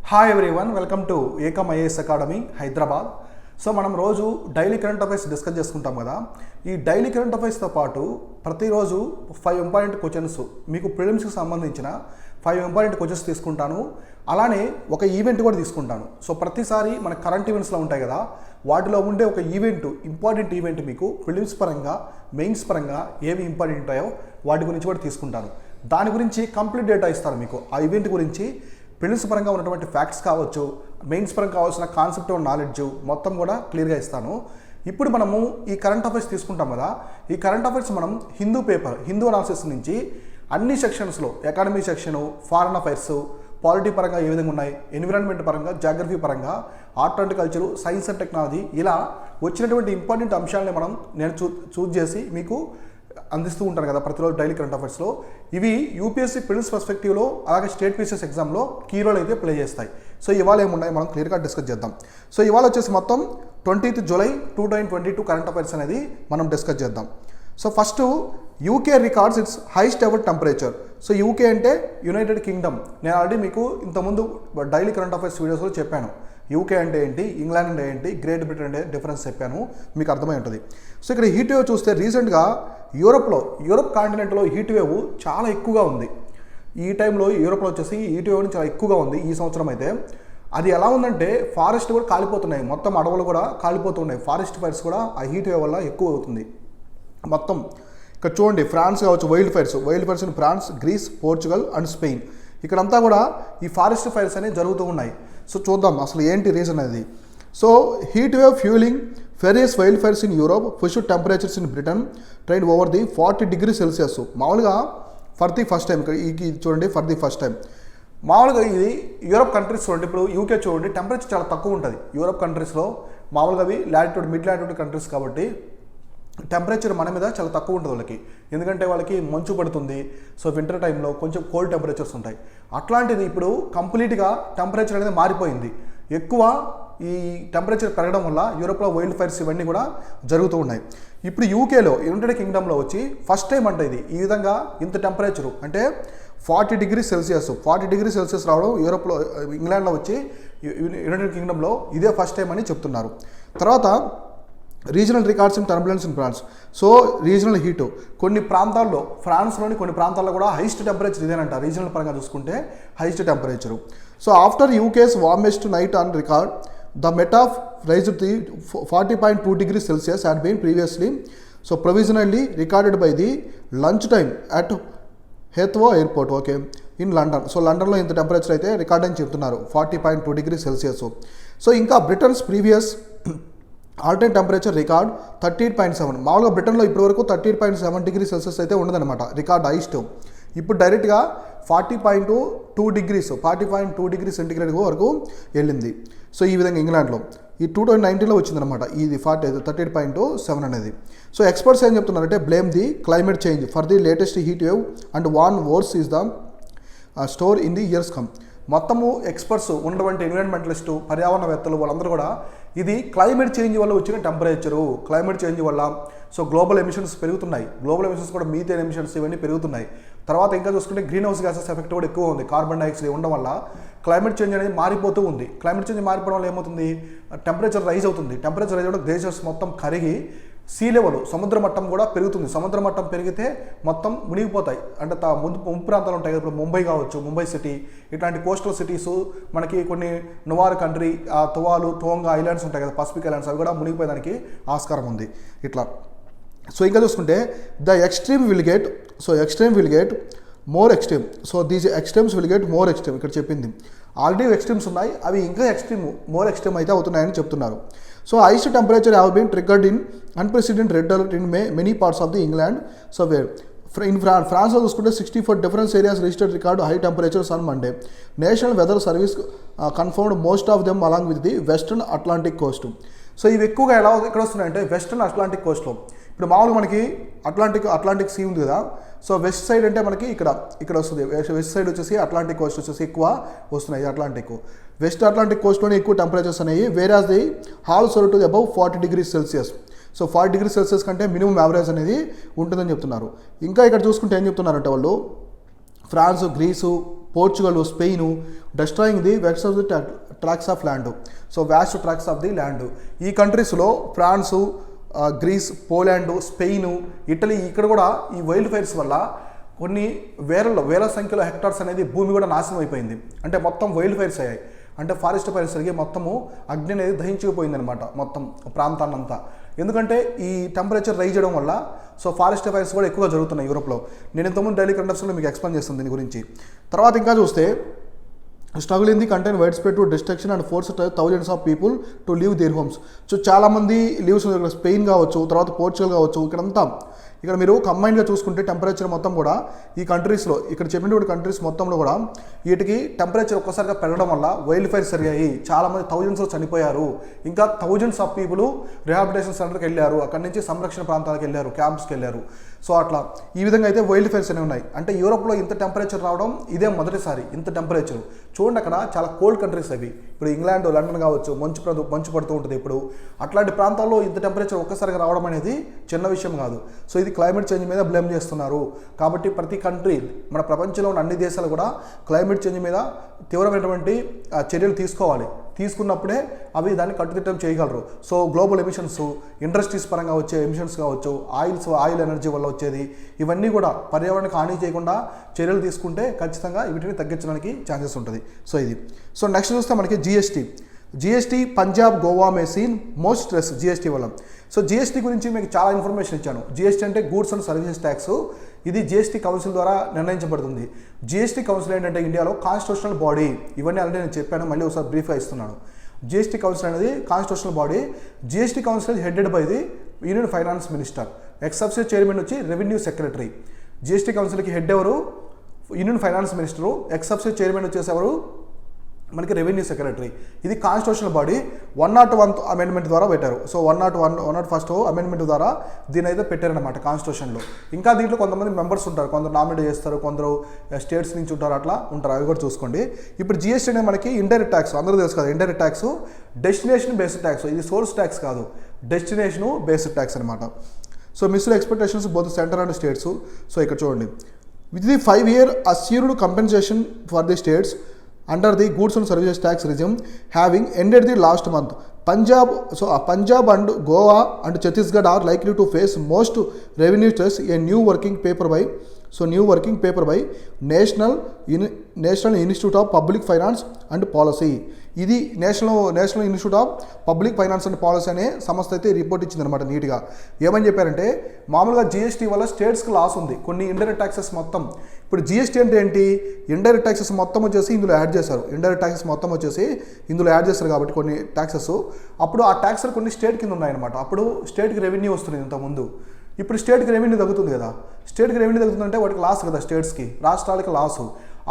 Hi everyone, welcome to Ekam IAS academy Hyderabad. So మనం రోజు daily current affairs discuss చేసుకుంటాం కదా. ఈ డైలీ కరెంట్ అఫైర్స్తో పాటు ప్రతిరోజు 5 ఇంపార్టెంట్ క్వశ్చన్స్ మీకు ప్రిలిమ్స్కి సంబంధించిన 5 ఇంపార్టెంట్ క్వశ్చన్స్ తీసుకుంటాను. అలానే ఒక ఈవెంట్ కూడా తీసుకుంటాను. సో ప్రతిసారి మన కరెంట్ ఈవెంట్స్లో ఉంటాయి కదా, వాటిలో ఉండే ఒక ఈవెంట్, ఇంపార్టెంట్ ఈవెంట్ మీకు ప్రిలిమ్స్ పరంగా, మెయిన్స్ పరంగా ఏవి ఇంపార్టెంట్ ఉంటాయో వాటి గురించి కూడా తీసుకుంటాను. దాని గురించి కంప్లీట్ డేటా ఇస్తాను మీకు. ఆ ఈవెంట్ గురించి ప్రిలిమ్స్ పరంగా ఉన్నటువంటి ఫ్యాక్ట్స్ కావచ్చు, మెయిన్స్ పరంగా కావాల్సిన కాన్సెప్ట్ నాలెడ్జ్ మొత్తం కూడా క్లియర్గా ఇస్తాను. ఇప్పుడు మనము ఈ కరెంట్ అఫైర్స్ తీసుకుంటాం కదా, ఈ కరెంట్ అఫైర్స్ మనం హిందూ పేపర్, హిందూ అనాలిసిస్ నుంచి అన్ని సెక్షన్స్లో, economy section, foreign affairs, polity పరంగా ఏ విధంగా ఉన్నాయి, ఎన్విరాన్మెంట్ పరంగా, జాగ్రఫీ పరంగా, art and culture, science and technology, ఇలా వచ్చినటువంటి ఇంపార్టెంట్ అంశాలని నేను చూజ్ చేసి మీకు అందిస్తూ ఉంటాను కదా ప్రతిరోజు డైలీ కరెంట్ అఫైర్స్లో. ఇవి యూపీఎస్సీ ప్రిలిమ్స్ పర్స్పెక్టివ్లో, అలాగే స్టేట్ పీసెస్ ఎగ్జామ్లో కీ రోల్ అయితే ప్లే చేస్తాయి. సో ఇవాళ ఏమున్నాయి మనం క్లియర్గా డిస్కస్ చేద్దాం. సో ఇవాళ వచ్చేసి మొత్తం 20th జూలై 2022 కరెంట్ అఫైర్స్ అనేది మనం డిస్కస్ చేద్దాం. So first, UK records it's highest ever temperature. So UK అంటే యునైటెడ్ కింగ్డమ్. నేను ఆల్రెడీ మీకు ఇంతకుముందు డైలీ కరెంట్ అఫైర్స్ వీడియోస్లో చెప్పాను. యూకే అంటే ఏంటి, ఇంగ్లాండ్ అంటే ఏంటి, గ్రేట్ బ్రిటన్ అంటే డిఫరెన్స్ చెప్పాను, మీకు అర్థమై ఉంటుంది. సో ఇక్కడ హీట్ వేవ్ చూస్తే రీసెంట్గా యూరప్ కాంటినెంట్లో హీట్ వేవ్ చాలా ఎక్కువగా ఉంది. ఈ టైంలో యూరోప్లో వచ్చేసి హీట్ వేవ్ చాలా ఎక్కువగా ఉంది ఈ సంవత్సరం అయితే. అది ఎలా ఉందంటే ఫారెస్ట్ కూడా కాలిపోతున్నాయి, మొత్తం అడవులు కూడా కాలిపోతున్నాయి. ఫారెస్ట్ ఫైర్స్ కూడా ఆ హీట్ వేవ్ వల్ల ఎక్కువ అవుతుంది మొత్తం. ఇక్కడ చూడండి, ఫ్రాన్స్ కావచ్చు, wild fires in France, Greece, Portugal and Spain, ఇక్కడంతా కూడా ఈ ఫారెస్ట్ ఫైర్స్ అనేవి జరుగుతూ ఉన్నాయి. సో చూద్దాం అసలు ఏంటి రీజన్ అది. So heat wave fuelling various wild fires in Europe, push temperatures in Britain train over the 40 degrees Celsius. మామూలుగా ఫర్ ది ఫస్ట్ టైం, ఇక్కడ చూడండి, ఫర్ ది ఫస్ట్ టైం మామూలుగా ఇది యూరోప్ కంట్రీస్ చూడండి. ఇప్పుడు యూకే చూడండి, టెంపరేచర్ చాలా తక్కువ ఉంటుంది యూరోప్ కంట్రీస్లో. మామూలుగా అవి లాటిట్యూడ్, మిడ్ లాటిట్యూడ్ కంట్రీస్ కాబట్టి టెంపరేచర్ మన మీద చాలా తక్కువ ఉంటుంది వాళ్ళకి, ఎందుకంటే వాళ్ళకి మంచు పడుతుంది. సో వింటర్ టైంలో కొంచెం కోల్డ్ టెంపరేచర్స్ ఉంటాయి. అట్లాంటిది ఇప్పుడు కంప్లీట్గా టెంపరేచర్ అనేది మారిపోయింది. ఎక్కువ ఈ టెంపరేచర్ పెరగడం వల్ల యూరోప్లో వైల్డ్ ఫైర్స్ ఇవన్నీ కూడా జరుగుతూ ఉన్నాయి. ఇప్పుడు యూకేలో, యునైటెడ్ కింగ్డమ్లో వచ్చి ఫస్ట్ టైం అంటే ఇది ఈ విధంగా ఇంత టెంపరేచరు అంటే 40 degrees Celsius రావడం యూరోప్లో, ఇంగ్లాండ్లో వచ్చి యునైటెడ్ కింగ్డమ్లో ఇదే ఫస్ట్ టైం అని చెప్తున్నారు. తర్వాత regional records in turbulence in France. So regional heat కొన్ని ప్రాంతాల్లో, ఫ్రాన్స్లోని కొన్ని ప్రాంతాల్లో కూడా హైయెస్ట్ టెంపరేచర్ ఇదేనంట. రీజనల్ పరంగా చూసుకుంటే highest temperature. So after UK's warmest night on record, the met office raised the 40.2 degrees Celsius had been previously provisionally recorded by the lunch time at Heathrow Airport, okay, in London. So లండన్లో ఇంత temperature అయితే record అని చెప్తున్నారు, 40.2 degrees Celsius. So ఇంకా Britons previous all time temperature record 38.7. మామూలుగా బ్రిటన్లో ఇప్పటివరకు 38.7 degrees Celsius అయితే ఉండదన్నమాట రికార్డ్ హైయెస్ట్. ఇప్పుడు డైరెక్ట్గా 40.2 degrees సెంటిగ్రేడ్ వరకు వెళ్ళింది. సో ఈ విధంగా ఇంగ్లాండ్లో ఈ 2019లో వచ్చిందనమాట ఇది 38.7 అనేది. సో ఎక్స్పర్ట్స్ ఏం చెప్తున్నారంటే blame the climate change for the latest heat wave and one worse is the store in the years come. మొత్తము ఎక్స్పర్ట్స్ ఉన్నటువంటి ఎన్విరాన్మెంటలిస్టు, పర్యావరణవేత్తలు వాళ్ళందరూ కూడా ఇది క్లైమేట్ చేంజ్ వల్ల వచ్చిన టెంపరేచరు, క్లైమేట్ చేంజ్ వల్ల. సో గ్లోబల్ ఎమిషన్స్ పెరుగుతున్నాయి, గ్లోబల్ ఎమిషన్స్ కూడా మీథేన్ ఎమిషన్స్ ఇవన్నీ పెరుగుతున్నాయి. తర్వాత ఇంకా చూసుకుంటే గ్రీన్ హౌస్ గ్యాసెస్ ఎఫెక్ట్ కూడా ఎక్కువ ఉంది, కార్బన్ డైఆక్సైడ్ ఉండడం వల్ల క్లైమేట్ చేంజ్ అనేది మారిపోతూ ఉంది. క్లైమేట్ చేంజ్ మారిపోవడం వల్ల ఏమవుతుంది, టెంపరేచర్ రైజ్ అవుతుంది. టెంపరేచర్ రైజ్ అవ్వడం గ్లేషియర్స్ మొత్తం కరిగి సీ లెవెల్, సముద్ర మట్టం కూడా పెరుగుతుంది. సముద్ర మట్టం పెరిగితే మొత్తం మునిగిపోతాయి. అంటే ముంపు ప్రాంతాలు ఉంటాయి కదా, ఇప్పుడు ముంబై కావచ్చు, ముంబై సిటీ, ఇట్లాంటి కోస్టల్ సిటీస్, మనకి కొన్ని నువార్ కంట్రీ, తువాలు, టోంగా ఐలాండ్స్ ఉంటాయి కదా, పసిఫిక్ ఐలాండ్స్, అవి కూడా మునిగిపోయేదానికి ఆస్కారం ఉంది ఇట్లా. సో ఇంకా చూసుకుంటే the extreme will get more extreme. So these extremes will get more extreme. ఇక్కడ చెప్పింది ఆల్రెడీ ఎక్స్ట్రీమ్స్ ఉన్నాయి, అవి ఇంకా మోర్ ఎక్స్ట్రీమ్ అయితే అవుతున్నాయని చెప్తున్నారు. So highest temperature have been triggered in unprecedented red alert in many parts of the England. So in ఫ్రాన్స్లో చూసుకుంటే 64 different areas registered record high temperatures on Monday. National weather service confirmed most of them along with the western Atlantic coast. So ఇవి ఎక్కువగా ఎక్కడ వస్తున్నాయంటే western Atlantic కోస్ట్లో. ఇప్పుడు మామూలుగా మనకి Atlantic see ఉంది కదా, సో వెస్ట్ సైడ్ అంటే మనకి ఇక్కడ వస్తుంది. వెస్ట్ సైడ్ వచ్చేసి అట్లాంటిక్ కోస్ట్ వచ్చేసి ఎక్కువ వస్తున్నాయి. వెస్ట్ అట్లాంటిక్ కోస్ట్లోనే ఎక్కువ టెంపరేచర్స్ అనేవి. Whereas the hall soar to above 40 degrees Celsius. సో 40 degrees Celsius కంటే మినిమం యావరేజ్ అనేది ఉంటుందని చెప్తున్నారు. ఇంకా ఇక్కడ చూసుకుంటే ఏం చెప్తున్నారంటే వాళ్ళు France, Greece, Portugal, Spain, destroying the west of the tracks of land. So vast tracks of the land. ఈ కంట్రీస్లో France, Greece, Poland, Spain, Italy, ఇక్కడ కూడా ఈ వైల్డ్ ఫైర్స్ వల్ల కొన్ని వేల సంఖ్యలో హెక్టార్స్ అనేది భూమి కూడా నాశనం అయిపోయింది. అంటే మొత్తం వైల్డ్ ఫైర్స్ అయ్యాయి. అంటే ఫారెస్ట్ ఫైర్స్ జరిగి మొత్తము అగ్ని అనేది దహించుకుపోయిందనమాట మొత్తం ప్రాంతాన్నంతా. ఎందుకంటే ఈ టెంపరేచర్ రైజ్ చేయడం వల్ల సో ఫారెస్ట్ ఫైర్స్ కూడా ఎక్కువగా జరుగుతున్నాయి యూరోప్లో. నేను ఇంతకుముందు డైలీ కరెంట్ అఫైర్స్లో మీకు ఎక్స్ప్లెయిన్ చేస్తాను దీని గురించి. తర్వాత ఇంకా చూస్తే struggle in the contain wide spread to destruction and force thousands of people to leave there homes. So చాలామంది లీవ్స్ ఇక్కడ స్పెయిన్ కావచ్చు, తర్వాత పోర్చుగల్ కావచ్చు, ఇక్కడ మీరు కంబైన్డ్గా చూసుకుంటే టెంపరేచర్ మొత్తం కూడా ఈ కంట్రీస్లో ఇక్కడ చెప్పినటువంటి కంట్రీస్ మొత్తంలో కూడా వీటికి టెంపరేచర్ ఒక్కసారిగా పెరగడం వల్ల వైల్డ్ ఫైర్స్ జరిగాయి. చాలామంది థౌజండ్స్లో చనిపోయారు. ఇంకా థౌజండ్స్ ఆఫ్ పీపుల్ రిహాబిలిటేషన్ సెంటర్కి వెళ్ళారు, అక్కడి నుంచి సంరక్షణ ప్రాంతాలకు వెళ్ళారు, క్యాంప్స్కి వెళ్ళారు. సో అట్లా ఈ విధంగా అయితే వైల్డ్ ఫైర్స్ అనేవి ఉన్నాయి. అంటే యూరోప్లో ఇంత టెంపరేచర్ రావడం ఇదే మొదటిసారి. ఇంత టెంపరేచర్ చూడండి, అక్కడ చాలా కోల్డ్ కంట్రీస్ అవి. ఇప్పుడు ఇంగ్లాండ్, లండన్ కావచ్చు, మంచు పడుతూ ఉంటుంది. ఇప్పుడు అట్లాంటి ప్రాంతాల్లో ఇంత టెంపరేచర్ ఒక్కసారిగా రావడం అనేది చిన్న విషయం కాదు. సో ఇది క్లైమేట్ చేంజ్ మీద బ్లేమ్ చేస్తున్నారు. కాబట్టి ప్రతి కంట్రీ, మన ప్రపంచంలో ఉన్న అన్ని దేశాలు కూడా క్లైమేట్ చేంజ్ మీద తీవ్రమైనటువంటి చర్యలు తీసుకోవాలి. తీసుకున్నప్పుడే అవి దాన్ని కట్టుదిట్టం చేయగలరు. సో గ్లోబల్ ఎమిషన్స్, ఇండస్ట్రీస్ పరంగా వచ్చే ఎమిషన్స్ కావచ్చు, ఆయిల్ ఎనర్జీ వల్ల వచ్చేది, ఇవన్నీ కూడా పర్యావరణానికి హాని చేయకుండా చర్యలు తీసుకుంటే ఖచ్చితంగా వీటిని తగ్గించడానికి ఛాన్సెస్ ఉంటుంది. సో ఇది. సో నెక్స్ట్ చూస్తే మనకి జిఎస్టీ పంజాబ్, గోవా మే సీన్ మోస్ట్ స్ట్రెస్ జిఎస్టీ వల్ల. సో జిఎస్టీ గురించి మీకు చాలా ఇన్ఫర్మేషన్ ఇచ్చాను. జిఎస్టీ అంటే గూడ్స్ అండ్ సర్వీసెస్ ట్యాక్స్. ఇది జిఎస్టీ కౌన్సిల్ ద్వారా నిర్ణయించబడుతుంది. జిఎస్టీ కౌన్సిల్ ఏంటంటే ఇండియాలో కాన్స్టిట్యూషనల్ బాడీ. ఇవన్నీ ఆల్రెడీ నేను చెప్పాను, మళ్ళీ ఒకసారి బ్రీఫ్గా ఇస్తున్నాను. జిఎస్టీ కౌన్సిల్ అనేది constitutional body. GST council headed by the union finance minister. Exception chairman వచ్చి రెవెన్యూ సెక్రటరీ. జిఎస్టీ కౌన్సిల్కి హెడ్ ఎవరు? Union finance minister. Exception chairman వచ్చేసేవారు మనకి రెవెన్యూ సెక్రటరీ. ఇది కాన్స్టిట్యూషనల్ బాడీ 101 అమెండ్మెంట్ ద్వారా పెట్టారు. సో 101 అమెండ్మెంట్ ద్వారా దీని అయితే పెట్టారనమాట కాన్స్టిట్యూషన్లో. ఇంకా దీంట్లో కొంతమంది మెంబర్స్ ఉంటారు, కొందరు నామినేట్ చేస్తారు, కొందరు స్టేట్స్ నుంచి ఉంటారు, అట్లా ఉంటారు. అవి కూడా చూసుకోండి. ఇప్పుడు జిఎస్టీ అనేది మనకి ఇండైరెక్ట్ ట్యాక్స్, అందరూ తెలుసు కదా. Indirect tax destination based tax. ఇది సోర్స్ ట్యాక్స్ కాదు, డెస్టినేషను బేస్డ్ ట్యాక్స్ అనమాట. So missed expectations both centre and states. So ఇక్కడ చూడండి, with the 5 year assured compensation for the states under the goods and services tax regime having ended the last month. Punjab and Goa and Chhattisgarh are likely to face most revenue stress. A new working paper by National Institute of Public Finance and Policy. ఇది national institute of public finance and policy అనే సంస్థ అయితే report ఇచ్చిందనమాట నీట్గా. ఏమని చెప్పారంటే, మామూలుగా GST వల్ల స్టేట్స్కి లాస్ ఉంది, కొన్ని ఇండైరెక్ట్ ట్యాక్సెస్ మొత్తం. ఇప్పుడు జిఎస్టీ అంటే ఏంటి? ఇండైరెక్ట్ ట్యాక్సెస్ మొత్తం వచ్చేసి ఇందులో యాడ్ చేశారు. ఇండైరెక్ట్ ట్యాక్సెస్ మొత్తం వచ్చేసి ఇందులో యాడ్ చేస్తారు కాబట్టి కొన్ని ట్యాక్సెస్. అప్పుడు ఆ ట్యాక్స్లు కొన్ని స్టేట్ కింద ఉన్నాయన్నమాట. అప్పుడు స్టేట్కి రెవెన్యూ వస్తుంది ఇంతకుముందు. ఇప్పుడు స్టేట్కి రెవెన్యూ తగ్గుతుంది కదా. స్టేట్కి రెవెన్యూ తగ్గుతుందంటే వాటికి లాస్ కదా, స్టేట్స్కి, రాష్ట్రాలకి లాసు.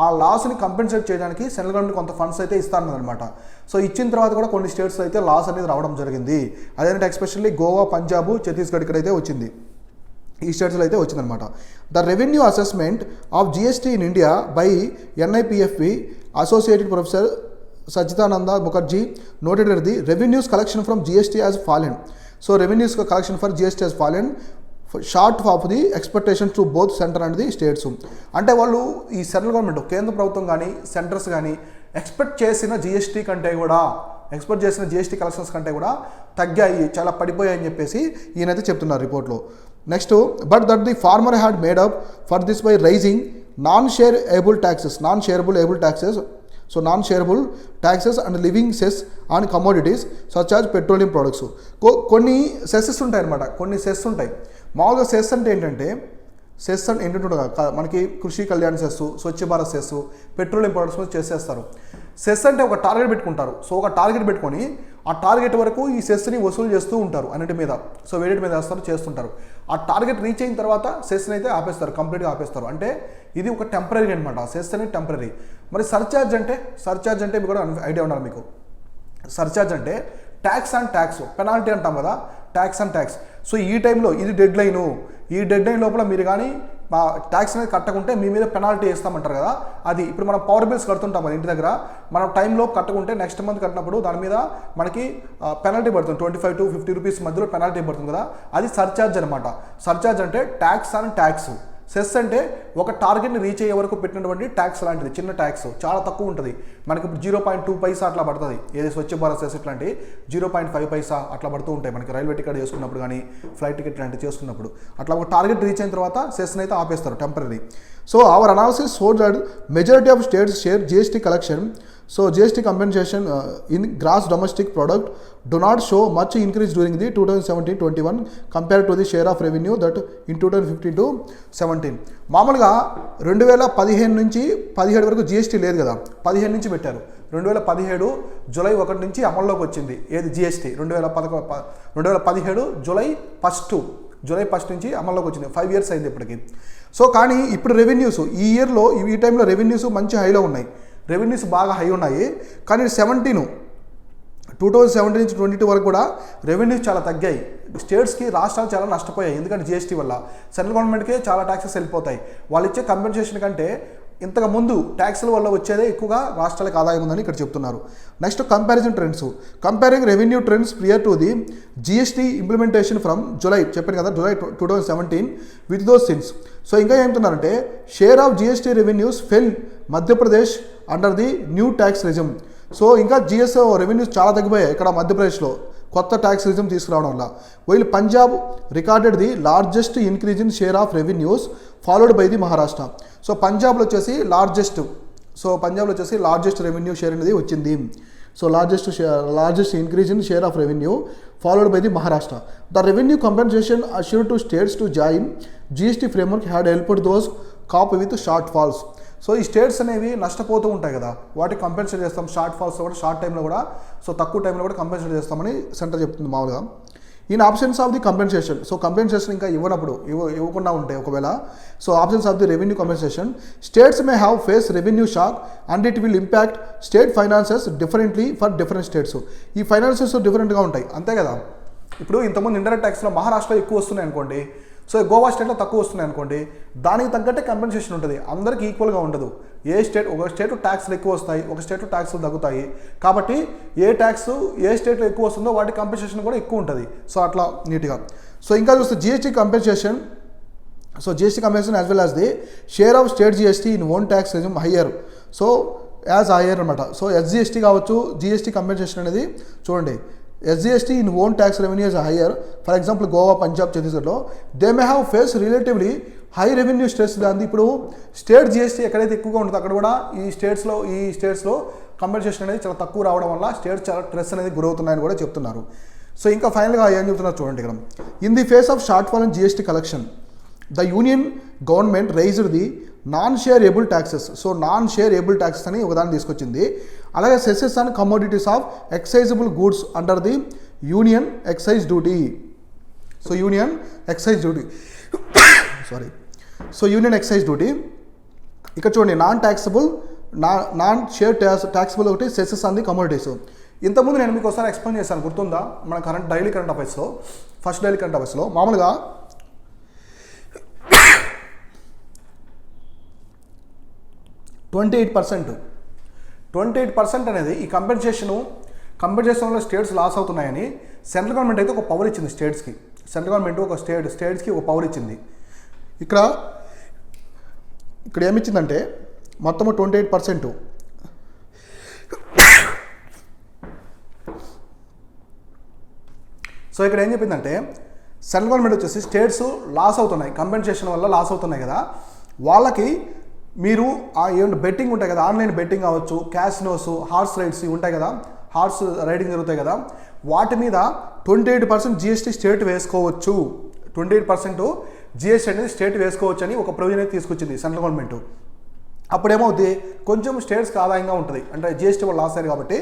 ఆ లాస్ని కంపెన్సేట్ చేయడానికి సెంట్రల్ గవర్నమెంట్ కొంత ఫండ్స్ అయితే ఇస్తారన్నమాట. సో ఇచ్చిన తర్వాత కూడా కొన్ని స్టేట్స్ అయితే లాస్ అనేది రావడం జరిగింది. అదేంటే ఎస్పెషల్లీ గోవా, పంజాబ్, ఛత్తీస్గఢ్ ఇక్కడ అయితే వచ్చింది. ఈ స్టేట్స్లో అయితే వచ్చిందనమాట. The revenue assessment of GST in India by NIPFB associated professor Sachidananda Mukherjee noted that the revenues collection from GST has fallen. So revenues collection for GST has fallen short of the expectation to both centre and the states. అంటే వాళ్ళు ఈ central government, కేంద్ర ప్రభుత్వం కానీ centres కానీ expect చేసిన GST collections కంటే కూడా తగ్గాయి, చాలా పడిపోయాయని చెప్పేసి ఈయనైతే చెప్తున్నారు రిపోర్ట్లో. Next, but that the former had made up for this by raising non shareable taxes so non shareable taxes and levying cess on commodities such as petroleum products. కొన్ని సెస్సెస్ ఉంటాయి అనమాట, కొన్ని సెస్ ఉంటాయి. మామూలుగా సెస్ అంటే ఏంటంటే మనకి కృషి Kalyan cess, Swachh Bharat cess, petroleum products మీద చేసేస్తారు. సెస్ అంటే ఒక టార్గెట్ పెట్టుకుంటారు. సో ఒక టార్గెట్ పెట్టుకొని ఆ టార్గెట్ వరకు ఈ సెస్ని వసూలు చేస్తూ ఉంటారు అన్నిటి మీద. సో వేడిటి మీద చేస్తుంటారు. ఆ టార్గెట్ రీచ్ అయిన తర్వాత సెస్ని అయితే ఆపేస్తారు, కంప్లీట్గా ఆపేస్తారు. అంటే ఇది ఒక టెంపరీ అనమాట. సెస్ అనేది టెంపరీ. మరి సర్చార్జ్ అంటే మీకు కూడా ఐడియా ఉండాలి మీకు. సర్చార్జ్ అంటే ట్యాక్స్ అండ్ ట్యాక్స్, పెనాల్టీ అంటాం కదా, ట్యాక్స్ అండ్ ట్యాక్స్. సో ఈ టైంలో ఇది డెడ్ లైన్ లోపల మీరు కానీ ట్యాక్స్ అనేది కట్టకుంటే మీ మీద పెనాల్టీ వేస్తామంటారు కదా. అది ఇప్పుడు మనం పవర్ బిల్స్ కడుతుంటాం కదా ఇంటి దగ్గర, మనం టైంలో కట్టకుంటే నెక్స్ట్ మంత్ కట్టినప్పుడు దాని మీద మనకి పెనాల్టీ పడుతుంది. 25 to 50 రూపీస్ మధ్యలో పెనాల్టీ పడుతుంది కదా, అది సర్చార్జ్ అనమాట. సర్చార్జ్ అంటే ట్యాక్స్ అండ్ ట్యాక్స్. సెస్ అంటే ఒక టార్గెట్ని రీచ్ అయ్యే వరకు పెట్టినటువంటి ట్యాక్స్ లాంటిది, చిన్న ట్యాక్స్ చాలా తక్కువ ఉంటుంది. మనకి ఇప్పుడు 0.2 పైసా అట్లా పడుతుంది. ఏది స్వచ్ఛ భారత్ సెస్ ఇట్లాంటి 0.5 పైసా అట్లా పడుతూ ఉంటాయి మనకి రైల్వే టికెట్ చేసుకున్నప్పుడు కానీ ఫ్లైట్ టికెట్ లాంటివి చేసుకున్నప్పుడు. అట్లా ఒక టార్గెట్ రీచ్ అయిన తర్వాత సెస్ని అయితే ఆపేస్తారు temporary. So our analysis showed that majority of states share GST collection. So GST compensation in gross domestic product do not show much increase during the 2017-21 compared to the share of revenue that in 2015-17. మామూలుగా 2015 నుంచి 17 వరకు GST లేదు కదా, 15 నుంచి పెట్టారు. 2017 July 1 నుంచి అమల్లోకి వచ్చింది ఏది GST. 2017 జూలై 1 నుంచి అమల్లోకి వచ్చింది. 5 years అయింది ఇప్పటికి. సో కానీ ఇప్పుడు రెవెన్యూస్ ఈ ఇయర్లో ఈ టైంలో రెవెన్యూస్ మంచి హైలో ఉన్నాయి, రెవెన్యూస్ బాగా హై ఉన్నాయి. కానీ 2017 నుంచి 22 వరకు కూడా రెవెన్యూస్ చాలా తగ్గాయి. స్టేట్స్కి రాష్ట్రాలు చాలా నష్టపోయాయి, ఎందుకంటే GST వల్ల సెంట్రల్ గవర్నమెంట్కే చాలా ట్యాక్సెస్ వెళ్ళిపోతాయి. వాళ్ళు ఇచ్చే కంపెన్సేషన్ కంటే ఇంతకు ముందు ట్యాక్స్ల వల్ల వచ్చేదే ఎక్కువగా రాష్ట్రాలకు ఆదాయం ఉందని ఇక్కడ చెప్తున్నారు. Next comparison trends, comparing revenue trends prior to the GST implementation from July, చెప్పాను కదా July 2017 with those since. So ఇంకా ఏమంటున్నారంటే share of GST revenues fell Madhya Pradesh under the new tax regime. So ఇంకా రెవెన్యూస్ చాలా తగ్గిపోయాయి ఇక్కడ మధ్యప్రదేశ్లో కొత్త ట్యాక్స్ రిజమ్ తీసుకురావడం వల్ల. While Punjab recorded the largest increase in share of revenues followed by the Maharashtra. So పంజాబ్లో వచ్చేసి లార్జెస్ట్ రెవెన్యూ షేర్ అనేది వచ్చింది. So largest increase in share of revenue followed by the Maharashtra. The revenue compensation assured to states to join GST framework had helped those cope with shortfalls. So ఈ states అనేవి నష్టపోతూ ఉంటాయి కదా, వాటికి compensate చేస్తాం. Short falls కూడా short టైంలో కూడా, సో తక్కువ టైంలో కూడా కంపెన్సేట్ చేస్తామని సెంటర్ చెప్తుంది మామూలుగా. In options of the compensation, so compensation ఇంకా ఇవ్వకుండా ఉంటే ఒకవేళ, so options of the revenue compensation, states may have face revenue shock and it will impact state finances differently for different states. ఈ finances డిఫరెంట్గా ఉంటాయి అంతే కదా. ఇప్పుడు ఇంతకుముందు ఇండైరెక్ట్ ట్యాక్స్లో మహారాష్ట్రలో ఎక్కువ వస్తున్నాయి అనుకోండి, సో గోవా స్టేట్లో తక్కువ వస్తున్నాయి అనుకోండి, దానికి తగ్గట్టే కంపెన్సేషన్ ఉంటుంది. అందరికీ ఈక్వల్గా ఉండదు. ఒక స్టేట్ ట్యాక్స్లు ఎక్కువ వస్తాయి, ఒక స్టేట్ ట్యాక్స్లు తగ్గుతాయి. కాబట్టి ఏ స్టేట్లో ఎక్కువ వస్తుందో వాటి కంపెన్సేషన్ కూడా ఎక్కువ ఉంటుంది. సో అట్లా నీట్గా. సో ఇంకా చూస్తే GST compensation, so GST compensation as well as the share of state GST in own tax rhythm higher. So higher అనమాట. సో SGST కావచ్చు, GST కంపెన్సేషన్ అనేది చూడండి, SGST in own tax revenue is higher. For example, Goa, Punjab, Chhattisgarhలో they may have faced relatively high revenue stress than the ఇప్పుడు state GST ఎక్కడైతే ఎక్కువగా ఉంటుందో అక్కడ కూడా ఈ స్టేట్స్లో కంపెన్సేషన్ అనేది చాలా తక్కువ రావడం వల్ల స్టేట్స్ చాలా స్ట్రెస్ అనేది గురవుతున్నాయని కూడా చెప్తున్నారు. సో ఇంకా ఫైనల్గా ఏం చెప్తున్నారు చూడండి ఇక్కడ. In the face of short fall in GST collection, the union government raised the non shareable taxes. So non shareable taxes అని ఒకదాన్ని తీసుకొచ్చింది. అలాగే cesses and commodities of excisable goods under the union excise duty. So union excise duty ఇక్కడ చూడండి, non share taxable ఒకటి, cesses and the commodities. ఇంతకుముందు నేను మీకు ఒకసారి ఎక్స్ప్లెయిన్ చేశాను, గుర్తుందా? మన డైలీ కరెంట్ అఫైర్స్లో ఫస్ట్ డైలీ కరెంట్ అఫైర్స్లో మామూలుగా 28% అనేది ఈ కంపెన్సేషన్లో స్టేట్స్ లాస్ అవుతున్నాయని సెంట్రల్ గవర్నమెంట్ అయితే ఒక పవర్ ఇచ్చింది స్టేట్స్కి. సెంట్రల్ గవర్నమెంట్ స్టేట్స్కి ఒక పవర్ ఇచ్చింది. ఇక్కడ ఏమిచ్చిందంటే మొత్తము 28%. సో ఇక్కడ ఏం చెప్పిందంటే సెంట్రల్ గవర్నమెంట్ వచ్చేసి స్టేట్స్ లాస్ అవుతున్నాయి, కంపెన్సేషన్ వల్ల లాస్ అవుతున్నాయి కదా, వాళ్ళకి మీరు ఏమంటే బెట్టింగ్ ఉంటాయి కదా, ఆన్లైన్ బెట్టింగ్ కావచ్చు, క్యాసినోస్, హార్స్ రైడ్స్ ఉంటాయి కదా, హార్స్ రైడింగ్ జరుగుతాయి కదా, వాటి మీద 28% GST స్టేట్ వేసుకోవచ్చు. 28% GST అనేది స్టేట్ వేసుకోవచ్చు అని ఒక ప్రొవిజన్ అయితే తీసుకొచ్చింది సెంట్రల్ గవర్నమెంట్. అప్పుడేమవుతుంది, కొంచెం స్టేట్స్కి ఆదాయంగా ఉంటుంది, అంటే GST వల్ల లాస్ అయ్యారు కాబట్టి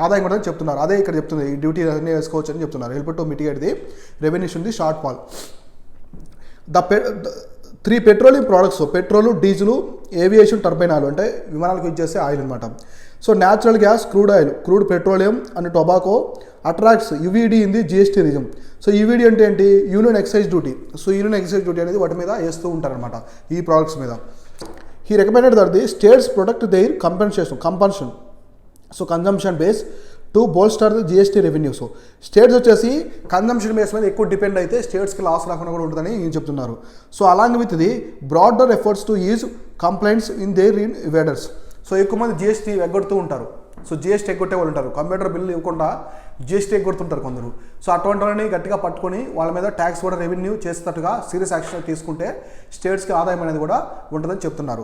ఆదాయం కూడా చెప్తున్నారు. అదే ఇక్కడ చెప్తుంది, ఈ డ్యూటీ అన్నీ వేసుకోవచ్చు అని చెప్తున్నారు. Help to mitigate the revenue the shortfall. 3 petroleum products, petrol, diesel, aviation turbine oil అంటే విమానాలకు యూజ్ చేసే ఆయిల్ అనమాట. So natural gas, crude oil, crude petroleum and tobacco attracts UVD in the GST regime. So UVD అంటే ఏంటి? Union excise duty. So union excise duty అనేది వాటి మీద వేస్తూ ఉంటారనమాట ఈ ప్రోడక్ట్స్ మీద. He recommended that the states protect their compensation so consumption base to bolster the GST revenues. States వచ్చేసి కన్జంప్షన్ బేస్ మీద ఎక్కువ డిపెండ్ అయితే స్టేట్స్కి లాస్ రాకుండా కూడా ఉంటుందని ఈయన చెప్తున్నారు. So along with the broader efforts to is complaints in there invaders. So ఎక్కువ మంది జిఎస్టీ ఎగ్గొడుతూ ఉంటారు. సో జిఎస్టీ ఎగ్గొట్టే వాళ్ళు ఉంటారు, కంప్యూటర్ బిల్లు ఇవ్వకుండా జిఎస్టీ ఎగ్గొడుతుంటారు కొందరు. సో అటువంటి వాళ్ళని గట్టిగా పట్టుకొని వాళ్ళ మీద ట్యాక్స్ కూడా రెవెన్యూ చేసేటట్టుగా సీరియస్ యాక్షన్ తీసుకుంటే స్టేట్స్కి ఆదాయం అనేది కూడా ఉంటుందని చెప్తున్నారు.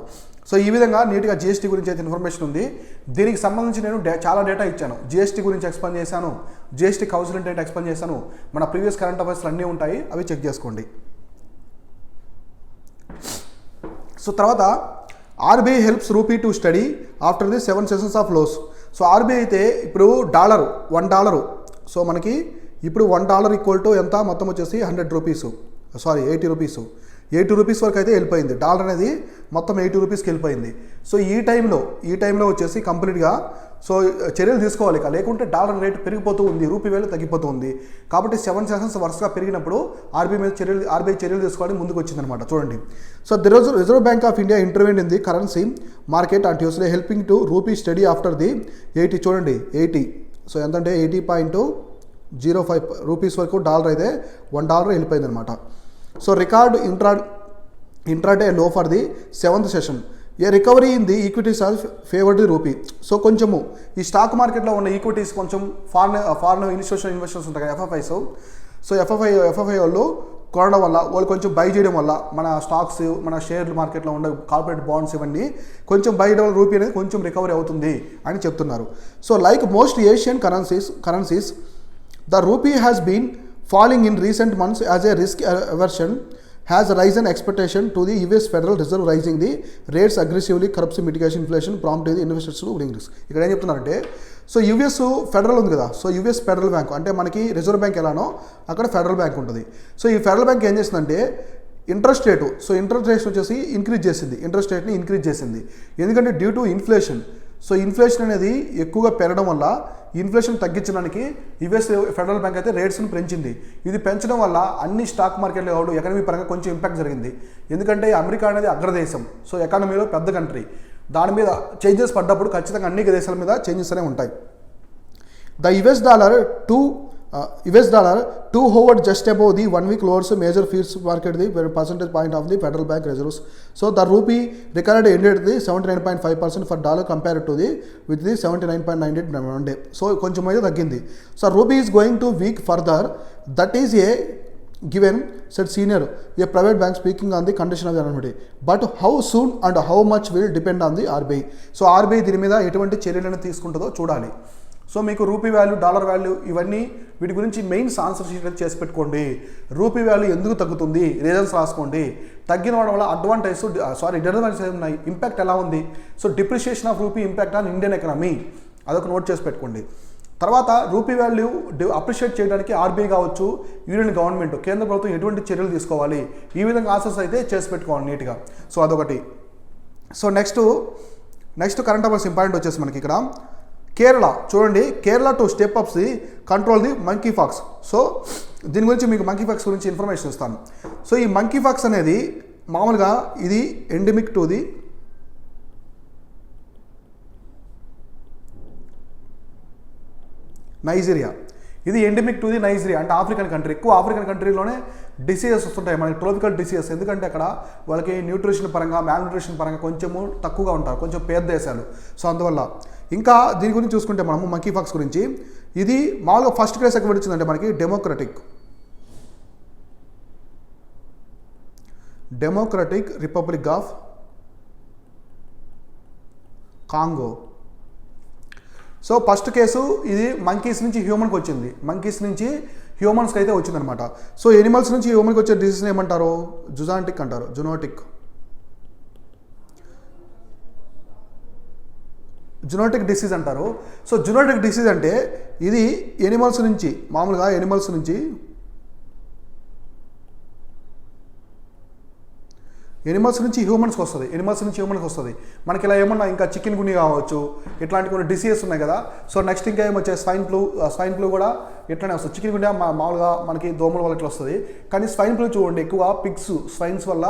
సో ఈ విధంగా నీట్గా జిఎస్టీ గురించి అయితే ఇన్ఫర్మేషన్ ఉంది. దీనికి సంబంధించి నేను చాలా డేటా ఇచ్చాను. జిఎస్టీ గురించి ఎక్స్ప్లెయిన్ చేశాను, జిఎస్టీ కౌన్సిల్ అంటే ఎక్స్ప్లెయిన్ చేశాను. మన ప్రీవియస్ కరెంట్ అఫైర్స్లు అన్నీ ఉంటాయి, అవి చెక్ చేసుకోండి. సో తర్వాత RBI helps rupee to study after the 7 sessions of loss. So RBI అయితే ఇప్పుడు $1. సో మనకి ఇప్పుడు $1 ఈక్వల్ టు ఎంత మొత్తం వచ్చేసి 100 రూపీస్, సారీ 80 రూపీస్. 80 రూపీస్ వరకు అయితే వెళ్ళిపోయింది. డాలర్ అనేది మొత్తం 80 రూపీస్కి వెళ్ళిపోయింది. సో ఈ టైంలో వచ్చేసి కంప్లీట్గా సో చర్యలు తీసుకోవాలి, లేకుంటే డాలర్ రేటు పెరిగిపోతూ ఉంది, రూపీ వాల్యూ తగ్గిపోతూ ఉంది. కాబట్టి 7 సెషన్స్ వరుసగా పెరిగినప్పుడు ఆర్బీఐ చర్యలు తీసుకోవాలి ముందుకు వచ్చిందనమాట. చూడండి. So Reserve Bank of India intervened in the currency market on Tuesday helping to rupee steady after the 80. చూడండి 80. సో ఎంతంటే 80.05 రూపీస్ వరకు డాలర్ అయితే $1 వెళ్ళిపోయింది అనమాట. So record intraday low for the 7th session. A recovery in the equities are favoured the rupee. So కొంచెము ఈ stock మార్కెట్లో ఉన్న ఈక్విటీస్ కొంచెం ఫారిన్ ఇన్స్టిట్యూషనల్ ఇన్వెస్టర్స్ ఉంటాయి కదా, ఎఫ్ఎఫ్ఐస్. సో ఎఫ్ఎఫ్ఐ వాళ్ళు కొనడం వల్ల, వాళ్ళు కొంచెం బై చేయడం వల్ల మన స్టాక్స్, మన షేర్లు మార్కెట్లో ఉన్న కార్పొరేట్ బాండ్స్ ఇవన్నీ కొంచెం బై చేయడం వల్ల రూపీ అనేది కొంచెం రికవరీ అవుతుంది అని చెప్తున్నారు. So like most Asian currencies the rupee has been falling in recent months as a risk aversion has risen expectation to the US Federal Reserve raising the rates aggressively curbs mitigation inflation prompting the investors to bring risk. ఇక్కడ ఏం చెప్తున్నారంటే, so US federal ఉంది కదా, so US federal bank అంటే మనకి reserve bank ఎలానో అక్కడ federal bank ఉంటుంది. సో ఈ ఫెడరల్ బ్యాంక్ ఏం చేసిందంటే ఇంట్రెస్ట్ రేట్ వచ్చేసి ఇంట్రెస్ట్ రేట్ని ఇంక్రీజ్ చేసింది. ఎందుకంటే due to inflation. So inflation అనేది ఎక్కువగా పెరగడం వల్ల ఇన్ఫ్లేషన్ తగ్గించడానికి యుఎస్ ఫెడరల్ బ్యాంక్ అయితే రేట్స్ను పెంచింది. ఇది పెంచడం వల్ల అన్ని స్టాక్ మార్కెట్లో ఎకనమీ పరంగా కొంచెం ఇంపాక్ట్ జరిగింది. ఎందుకంటే అమెరికా అనేది అగ్రదేశం, సో ఎకానమీలో పెద్ద కంట్రీ. దాని మీద చేంజెస్ పడ్డప్పుడు ఖచ్చితంగా అన్ని దేశాల మీద చేంజెస్ అనేవి ఉంటాయి. The US dollar to hovered just above the 1 week lows major fears market the percentage point of the Federal Bank reserves. So the rupee recorded ended the 79.5% for dollar compared to the with the 79.98 Monday. So కొంచెం అయితే తగ్గింది. So rupee is going to weak further. That is a given, said senior a private bank speaking on the condition of the anonymity. But how soon and how much will depend on the RBI. So RBI దీని మీద ఎటువంటి చర్యలను తీసుకుంటుందో చూడాలి. So మీకు rupee value, dollar value ఇవన్నీ వీటి గురించి మెయిన్స్ ఆన్సర్ షీట్ అయితే చేసి పెట్టుకోండి. రూపీ వాల్యూ ఎందుకు తగ్గుతుంది, రీజన్స్ రాసుకోండి. తగ్గిన వల్ల డిసడ్వాంటేజెస్ ఉన్నాయి, ఇంపాక్ట్ ఎలా ఉంది. So depreciation of rupee impact on Indian economy అదొక నోట్ చేసి పెట్టుకోండి. తర్వాత రూపీ వాల్యూ అప్రిషియేట్ చేయడానికి ఆర్బీఐ కావచ్చు, యూనియన్ గవర్నమెంట్, కేంద్ర ప్రభుత్వం ఎటువంటి చర్యలు తీసుకోవాలి, ఈ విధంగా ఆన్సర్స్ అయితే చేసి పెట్టుకోవాలి నీట్గా. సో అదొకటి. So next current affairs important వచ్చేసి మనకి ఇక్కడ కేరళ. చూడండి, Kerala to step ups the control the monkeypox. So దీని గురించి మీకు మంకీ ఫాక్స్ గురించి ఇన్ఫర్మేషన్ ఇస్తాను. సో ఈ మంకీ ఫాక్స్ అనేది మామూలుగా ఇది ఎండమిక్ టు ది నైజీరియా. ఇది ఎండమిక్ టు ది నైజీరియా అంటే ఆఫ్రికన్ కంట్రీ. ఎక్కువ ఆఫ్రికన్ కంట్రీలోనే డిసీజెస్ వస్తుంటాయి మనకి, ట్రోపికల్ డిసీజెస్. ఎందుకంటే అక్కడ వాళ్ళకి న్యూట్రిషన్ పరంగా, మ్యాల్న్యూట్రిషన్ పరంగా కొంచెము తక్కువగా ఉంటారు, కొంచెం పేద దేశాలు. సో అందువల్ల ఇంకా దీని గురించి చూసుకుంటే మనము మంకీ ఫాక్స్ గురించి, ఇది మామూలుగా ఫస్ట్ ప్లేస్ ఎక్కడ వచ్చిందంటే మనకి democratic republic of Congo. So first case ఇది మంకీస్ నుంచి హ్యూమన్కి వచ్చింది, మంకీస్ నుంచి హ్యూమన్స్కి అయితే వచ్చిందనమాట. సో ఎనిమల్స్ నుంచి హ్యూమన్కి వచ్చే డిసీజ్ని ఏమంటారు, జునోటిక్ డిసీజ్ అంటారు. సో జునోటిక్ డిసీజ్ అంటే ఇది ఎనిమల్స్ నుంచి, మామూలుగా ఎనిమల్స్ నుంచి ఎనిమల్స్ నుంచి హ్యూమన్స్కి వస్తుంది. మనకి ఇలా ఏమన్నా ఇంకా చికెన్ గుని కావచ్చు, ఇట్లాంటి కొన్ని డిసీజెస్ ఉన్నాయి కదా. సో నెక్స్ట్ ఇంకా ఏమొచ్చే స్వైన్ ఫ్లూ కూడా ఇట్లానే వస్తుంది. చికెన్ గుండె మామూలుగా మనకి దోమల వల్ల ఇట్లా వస్తుంది, కానీ స్వైన్ ఫ్లూ చూడండి ఎక్కువ స్వైన్స్ వల్ల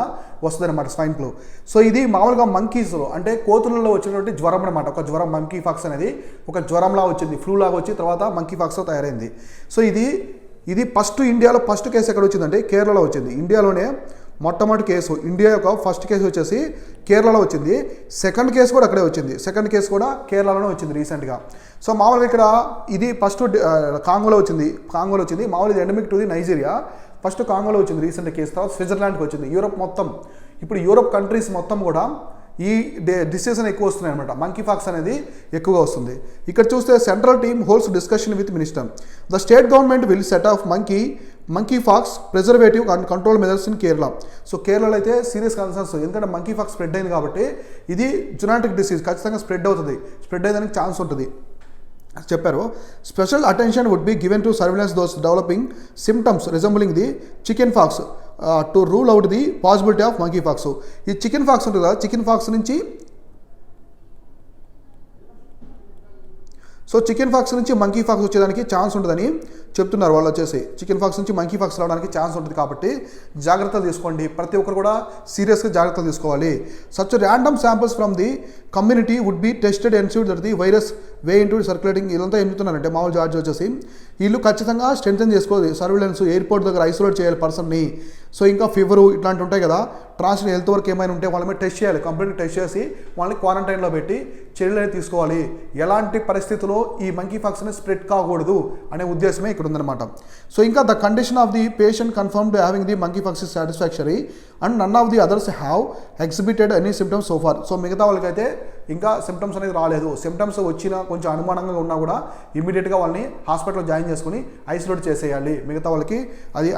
వస్తుంది అనమాట స్వైన్ ఫ్లూ. సో ఇది మామూలుగా మంకీస్లో అంటే కోతులలో వచ్చినటువంటి జ్వరం అనమాట. ఒక జ్వరం మంకీ ఫాక్స్ అనేది ఒక జ్వరంలా వచ్చింది, ఫ్లూ లాగా వచ్చి తర్వాత మంకీ ఫాక్స్లో తయారైంది. సో ఇది ఇండియాలో ఫస్ట్ కేసు ఎక్కడ వచ్చిందంటే కేరళలో వచ్చింది. ఇండియాలోనే మొట్టమొదటి కేసు, ఇండియా యొక్క ఫస్ట్ కేసు వచ్చేసి కేరళలో వచ్చింది. సెకండ్ కేసు కూడా అక్కడే వచ్చింది. సెకండ్ కేసు కూడా కేరళలోనే వచ్చింది రీసెంట్గా. సో మామూలుగా ఇక్కడ ఇది ఫస్ట్ కాంగోలో వచ్చింది. మామూలుగా ఇది endemic to the Nigeria. First కాంగోలో వచ్చింది రీసెంట్ కేసు, తర్వాత స్విట్జర్లాండ్కి వచ్చింది. ఇప్పుడు యూరోప్ కంట్రీస్ మొత్తం కూడా ఈ డిసీజెస్ ఎక్కువ వస్తున్నాయి అనమాట. మంకీ ఫాక్స్ అనేది ఎక్కువగా వస్తుంది. ఇక్కడ చూస్తే central team holds discussion with minister. The state government will set of monkeypox preservative and control measures in Kerala. So కేరళలో అయితే సీరియస్ కన్సర్న్స్, ఎందుకంటే మంకీ ఫాక్స్ స్ప్రెడ్ అయింది కాబట్టి ఇది జునాటిక్ డిసీజ్ ఖచ్చితంగా స్ప్రెడ్ అయ్యేదానికి ఛాన్స్ ఉంటుంది చెప్పారు. Special attention would be given to surveillance those developing symptoms resembling the chickenpox to rule out the possibility of monkeypox. ఈ chickenpox ఉంటుంది కదా, చికెన్ ఫాక్స్ నుంచి మంకీ ఫాక్స్ వచ్చేదానికి chance ఉంటుందని చెప్తున్నారు వాళ్ళు వచ్చేసి. చికెన్ ఫాక్స్ నుంచి మంకీ ఫాక్స్ రావడానికి ఛాన్స్ ఉంటుంది కాబట్టి జాగ్రత్తలు తీసుకోండి. ప్రతి ఒక్కరు కూడా సీరియస్గా జాగ్రత్తలు తీసుకోవాలి. Such random samples from the community would be tested ensure that the virus way into circulating. ఇదంతా ఏం చెప్తున్నారంటే మామూలు జార్జ్ వచ్చేసి వీళ్ళు ఖచ్చితంగా స్ట్రెంథెన్ చేసుకోవాలి. సర్వేలెన్స్ ఎయిర్పోర్ట్ దగ్గర ఐసోలేట్ చేయాలి పర్సన్ని. సో ఇంకా ఫీవరు ఇట్లాంటి ఉంటాయి కదా, ట్రాన్స్జెండర్ హెల్త్ వర్క్ ఏమైనా ఉంటే వాళ్ళ మీద టెస్ట్ చేయాలి. కంప్లీట్గా టెస్ట్ చేసి వాళ్ళని క్వారంటైన్లో పెట్టి చర్యలు అనేది తీసుకోవాలి. ఎలాంటి పరిస్థితుల్లో ఈ మంకీ ఫాక్స్ అనేది స్ప్రెడ్ కాకూడదు అనే ఉద్దేశమే ఇక్కడ ఉందన్నమాట. సో ఇంకా the condition of the patient confirmed having the monkeypox is satisfactory and none of the others have exhibited any symptoms so far. So మిగతా వాళ్ళకైతే ఇంకా సిమ్టమ్స్ అనేది రాలేదు. సిమ్టమ్స్ వచ్చినా కొంచెం అనుమానంగా ఉన్నా కూడా ఇమీడియట్గా వాళ్ళని హాస్పిటల్లో జాయిన్ చేసుకుని ఐసోలేట్ చేసేయాలి, మిగతా వాళ్ళకి అది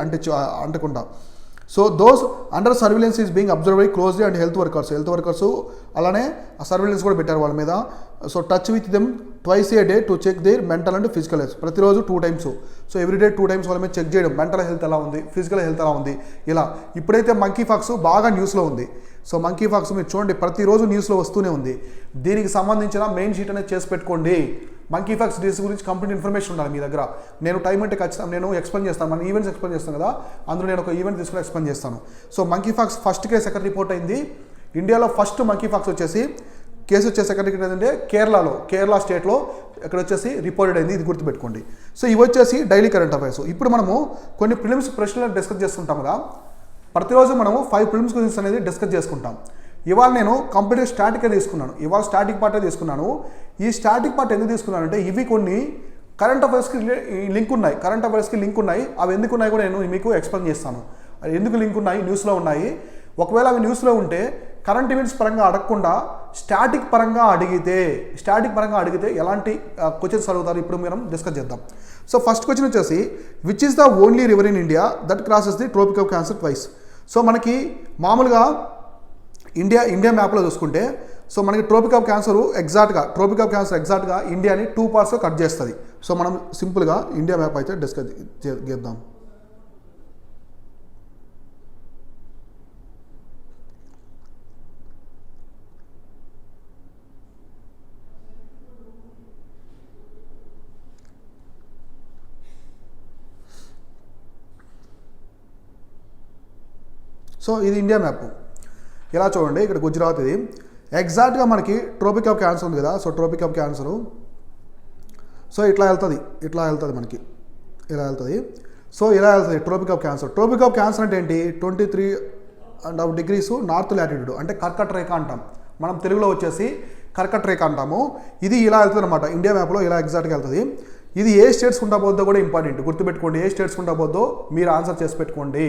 అంటకుండా. So those under surveillance is being observe very closely and health workers అలానే ఆ సర్వేలెన్స్ కూడా పెట్టారు వాళ్ళ మీద. So touch with them twice a day to check their mental and physical health. ప్రతిరోజు 2 times. సో ఎవ్రీడే 2 times వాళ్ళ మీద check చేయడం, మెంటల్ హెల్త్ ఎలా ఉంది, ఫిజికల్ హెల్త్ ఎలా ఉంది. ఇలా ఇప్పుడైతే మంకీ ఫాక్స్ బాగా న్యూస్లో ఉంది. సో మంకీ ఫాక్స్ మీరు చూడండి ప్రతిరోజు న్యూస్లో వస్తూనే ఉంది. దీనికి సంబంధించిన మెయిన్ షీట్ అనేది చేసి పెట్టుకోండి. మంకీ ఫాక్స్ డిసీజ్ గురించి కంప్లీట్ ఇన్ఫర్మేషన్ ఉండాలి మీ దగ్గర. నేను టైం అంటే ఖచ్చితంగా నేను ఎక్స్ప్లెయిన్ చేస్తాను. మన ఈవెంట్స్ ఎక్స్ప్లెయిన్ చేస్తాను కదా, అందులో నేను ఒక ఈవెంట్ తీసుకుని ఎక్స్ప్లెయిన్ చేస్తాను. So monkeypox first case ఎక్కడ రిపోర్ట్ అయింది? ఇండియాలో ఫస్ట్ మంకీ ఫాక్స్ కేసు వచ్చేసి ఎక్కడికి ఏంటంటే కేరళ స్టేట్లో ఇక్కడ వచ్చేసి రిపోర్టెడ్ అయింది. ఇది గుర్తుపెట్టుకోండి. సో ఇవి వచ్చేసి డైలీ కరెంట్ అఫైర్స్. ఇప్పుడు మనము కొన్ని ప్రిలిమ్స్ ప్రశ్నలను డిస్కస్ చేసుకుంటాం కదా, ప్రతిరోజు మనము 5 ప్రిలిమ్స్ క్వశ్చన్స్ అనేది డిస్కస్ చేసుకుంటాం. ఇవాళ నేను కంప్లీట్గా స్టాటిక్గా తీసుకున్నాను. ఇవాళ స్టాటిక్ పార్టే తీసుకున్నాను. ఈ స్టాటిక్ పార్ట్ ఎందుకు తీసుకున్నానంటే ఇవి కొన్ని కరెంట్ అఫైర్స్కి లింక్ ఉన్నాయి. అవి ఎందుకు ఉన్నాయి కూడా నేను మీకు ఎక్స్ప్లెయిన్ చేస్తాను. అది ఎందుకు లింక్ ఉన్నాయి, న్యూస్లో ఉన్నాయి. ఒకవేళ అవి న్యూస్లో ఉంటే కరెంట్ ఈవెంట్స్ పరంగా అడగకుండా స్టాటిక్ పరంగా అడిగితే ఎలాంటి క్వశ్చన్స్ అడుగుతారు ఇప్పుడు మనం డిస్కస్ చేద్దాం. సో ఫస్ట్ క్వశ్చన్ వచ్చేసి which is the only river in India that crosses the tropic of cancer twice. So మనకి మామూలుగా ఇండియా మ్యాప్లో చూసుకుంటే సో మనకి ట్రోపిక్ ఆఫ్ క్యాన్సర్ ఎగ్జాక్ట్గా ఇండియాని 2 partsగా కట్ చేస్తుంది. సో మనం సింపుల్గా ఇండియా మ్యాప్ అయితే డిస్కస్ చేద్దాం. సో ఇది ఇండియా మ్యాప్. ఇలా చూడండి, ఇక్కడ గుజరాత్ ఇది ఎగ్జాక్ట్గా మనకి ట్రోపిక్ ఆఫ్ క్యాన్సర్ ఉంది కదా. So tropic of cancer so ఇట్లా వెళ్తుంది మనకి ఇలా వెళ్తుంది. సో ఇలా వెళ్తుంది ట్రోపిక్ ఆఫ్ క్యాన్సర్ అంటే ఏంటి? 23.5 degrees నార్త్ లాటిట్యూడ్ అంటే కర్కట రేఖ అంటాం. మనం తెలుగులో వచ్చేసి కర్కట రేఖ అంటాము. ఇది ఇలా వెళ్తుంది అనమాట. ఇండియా మ్యాప్లో ఇలా ఎగ్జాక్ట్గా వెళ్తుంది. ఇది ఏ స్టేట్స్ ఉంటా పోద్దో కూడా ఇంపార్టెంట్, గుర్తుపెట్టుకోండి. ఏ స్టేట్స్ ఉంటా పోద్దో మీరు ఆన్సర్ చేసి పెట్టుకోండి.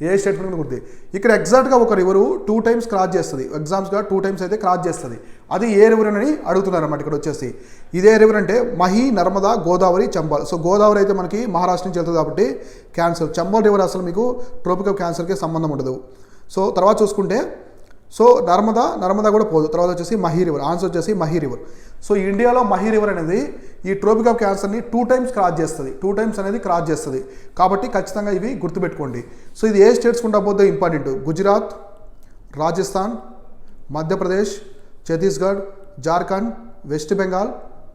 ఏ స్టేట్ గుర్తు. ఇక్కడ ఎగ్జాక్ట్గా ఒక రివరు 2 times క్రాస్ చేస్తుంది. ఎగ్జామ్స్గా 2 times అయితే క్రాస్ చేస్తుంది. అది ఏ రివర్ అని అడుగుతున్నారు అన్నమాట. ఇక్కడ వచ్చేసి ఇదే రివర్ అంటే మహి, నర్మదా, గోదావరి, చంబల్. సో గోదావరి అయితే మనకి మహారాష్ట్ర నుంచి వెళ్తుంది కాబట్టి క్యాన్సర్. చంబల్ రివర్ అసలు మీకు ట్రోపిక్ ఆఫ్ క్యాన్సర్కి సంబంధం ఉండదు. సో తర్వాత చూసుకుంటే సో నర్మదా కూడా పోదు. తర్వాత వచ్చేసి మహి రివర్. ఆన్సర్ వచ్చేసి మహి రివర్. సో ఇండియాలో మహి రివర్ అనేది ఈ ట్రోపిక్ ఆఫ్ క్యాన్సర్ని 2 times క్రాస్ చేస్తుంది. 2 times అనేది క్రాస్ చేస్తుంది కాబట్టి ఖచ్చితంగా ఇవి గుర్తుపెట్టుకోండి. సో ఇది ఏ స్టేట్స్ ఉంటా పోతే important. Gujarat, Rajasthan, Madhya Pradesh, Chhattisgarh, Jharkhand, west Bengal,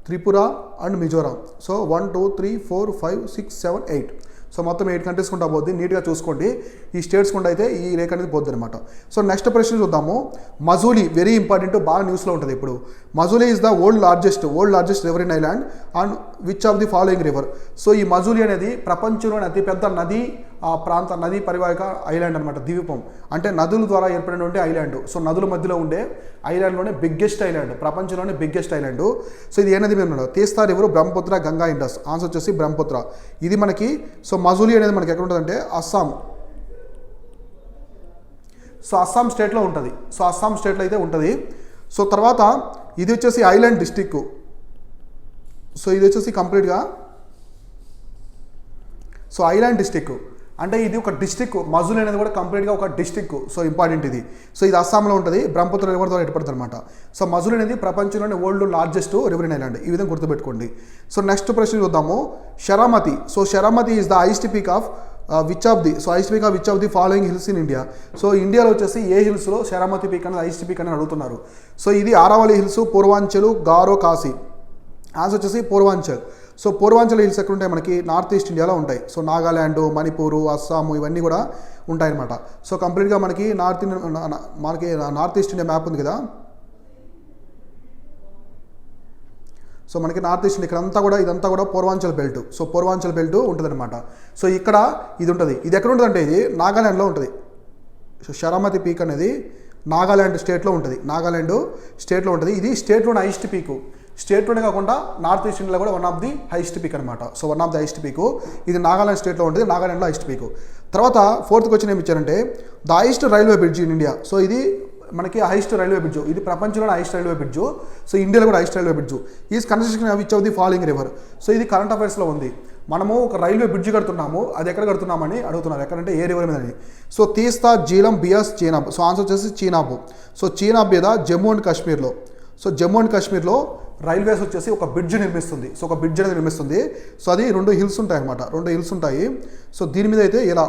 Tripura and Mizoram. So 1 2 3 4 5 6 7 8. So మొత్తం 8 కంట్రీస్ కుండా పోద్ది. నీట్గా చూసుకోండి. ఈ స్టేట్స్ కుండా అయితే ఈ రేఖ అనేది పోద్ది అనమాట. సో నెక్స్ట్ ప్రశ్న చూద్దాము. మజూలీ వెరీ ఇంపార్టెంట్, బాగా న్యూస్లో ఉంటుంది ఇప్పుడు. Majuli is the world largest river in island and which of the following river. So ఈ మజూలీ అనేది ప్రపంచంలోని అతిపెద్ద నది నదీ పరివాహక ఐలాండ్ అనమాట, ద్వీపం. అంటే నదుల ద్వారా ఏర్పడినటువంటి ఐలాండ్. సో నదుల మధ్యలో ఉండే ఐలాండ్లోనే బిగ్గెస్ట్ ఐలాండ్, ప్రపంచంలోనే బిగ్గెస్ట్ ఐలాండ్. సో ఇది ఏ నది మీద ఉన్నాడు? తీస్తా river, Brahmaputra, Ganga, Indus. Answer వచ్చేసి బ్రహ్మపుత్ర. ఇది మనకి సో మజూలీ అనేది మనకి ఎక్కడ ఉంటుందంటే అస్సాం. సో అస్సాం స్టేట్లో ఉంటుంది. సో అస్సాం స్టేట్లో అయితే ఉంటుంది. సో తర్వాత ఇది వచ్చేసి ఐలాండ్ డిస్టిక్. సో ఇది వచ్చేసి కంప్లీట్గా సో ఐలాండ్ డిస్టిక్ అంటే ఇది ఒక డిస్టిక్. మజూలీ అనేది కూడా కంప్లీట్గా ఒక డిస్టిక్. సో ఇంపార్టెంట్ ఇది. సో ఇది అస్సాంలో ఉంటుంది, బ్రహ్మపుత్ర రివర్ ద్వారా ఏర్పడుతుంది అనమాట. సో మజూలీ అనేది ప్రపంచంలోని world largest river in island. ఈ విధంగా గుర్తుపెట్టుకోండి. సో నెక్స్ట్ ప్రశ్న చూద్దాము. Saramati. So Saramati is the highest peak of which of the following hills in India. So ఇండియాలో వచ్చేసి ఏ హిల్స్లో షరామతి పీక్ అనేది హైయెస్ట్ పీక్ అని అడుగుతున్నారు. సో ఇది ఆరావళి హిల్స్, పూర్వాంచల్, గారో, కాశీ. ఆన్సర్ వచ్చేసి పూర్వాంచల్. సో పూర్వాంచల్ హిల్స్ ఎక్కడ ఉంటాయి? మనకి నార్త్ ఈస్ట్ ఇండియాలో ఉంటాయి. సో నాగాల్యాండ్, మణిపూర్, అస్సాము ఇవన్నీ కూడా ఉంటాయన్నమాట. సో కంప్లీట్గా మనకి నార్త్ ఈస్ట్ ఇండియా మ్యాప్ ఉంది కదా. సో మనకి నార్త్ ఈస్ట్ ఇదంతా కూడా Purvanchal belt. So Purvanchal belt ఉంటుందన్నమాట. సో ఇక్కడ ఇది ఉంటుంది. ఇది ఎక్కడ ఉంటుందంటే ఇది నాగాల్యాండ్లో ఉంటుంది. సో షరామతి పీక్ అనేది నాగాల్యాండ్ స్టేట్లో ఉంటుంది. ఇది స్టేట్లోని హైయెస్ట్ పీకు. స్టేట్లోనే కాకుండా నార్త్ ఈస్ట్ ఇండియాలో కూడా one of the highest peak అనమాట. So one of the highest peak ఇది నాగాలాండ్ స్టేట్లో ఉంటుంది. నాగాలాండ్లో హైయెస్ట్ పీకు. తర్వాత ఫోర్త్ క్వశ్చన్ ఏమి ఇచ్చారంటే the highest railway bridge in India. So ఇది మనకి హైయెస్ట్ రైల్వే బ్రిడ్జ్. ఇది ప్రపంచంలోనే హైయెస్ట్ రైల్వే బ్రిడ్జ్. సో ఇండియాలో కూడా highest railway bridge is construction which of the following river. So ఇది కరెంట్ అఫైర్స్లో ఉంది. మనము ఒక రైల్వే బ్రిడ్జ్ కడుతున్నాము, అది ఎక్కడ కడుతున్నామని అడుగుతున్నారు. ఎక్కడంటే ఏ రివర్ మీద. సో తీస్తా, జీలం, బియాస్, చీనాబ్. సో ఆన్సర్ వచ్చేసి చీనాబ్. సో చీనాబ్ మీద జమ్మూ అండ్ కాశ్మీర్లో. సో జమ్మూ అండ్ కాశ్మీర్లో రైల్వేస్ వచ్చేసి ఒక బ్రిడ్జ్ నిర్మిస్తుంది. సో ఒక బ్రిడ్జ్ అనేది నిర్మిస్తుంది. సో అది 2 హిల్స్ ఉంటాయి అనమాట. 2 హిల్స్ ఉంటాయి. సో దీని మీద అయితే ఇలా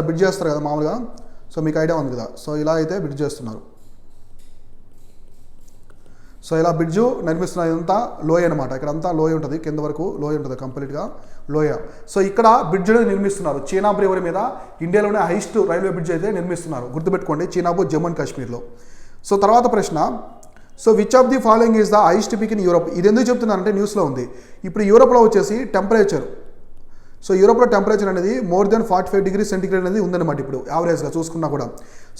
బ్రిడ్జ్ చేస్తారు కదా మామూలుగా. సో మీకు ఐడియా ఉంది కదా. సో ఇలా అయితే బ్రిడ్జ్ చేస్తున్నారు. సో ఇలా బ్రిడ్జ్ నిర్మిస్తున్న ఇదంతా లోయ అనమాట. ఇక్కడంతా లోయ ఉంటుంది, కింద వరకు లోయ ఉంటుంది, కంప్లీట్గా లోయ. సో ఇక్కడ బ్రిడ్జ్ అనేది నిర్మిస్తున్నారు. చీనాబ్ రివర్ మీద ఇండియాలోనే హైయెస్ట్ రైల్వే బ్రిడ్జ్ అయితే నిర్మిస్తున్నారు. గుర్తుపెట్టుకోండి, చీనాబ్, జమ్మూ అండ్ కాశ్మీర్లో. సో తర్వాత ప్రశ్న. So which of the following is the highest peak in Europe. ఇది ఎందుకు చెప్తున్నానంటే న్యూస్లో ఉంది. ఇప్పుడు యూరోప్లో వచ్చేసి టెంపరేచర్. సో యూరోప్లో టెంపరేచర్ అనేది మోర్ దెన్ 45 డిగ్రీ సెంటిగ్రేడ్ అనేది ఉందన్నమాట ఇప్పుడు యావరేజ్గా చూసుకున్నా కూడా.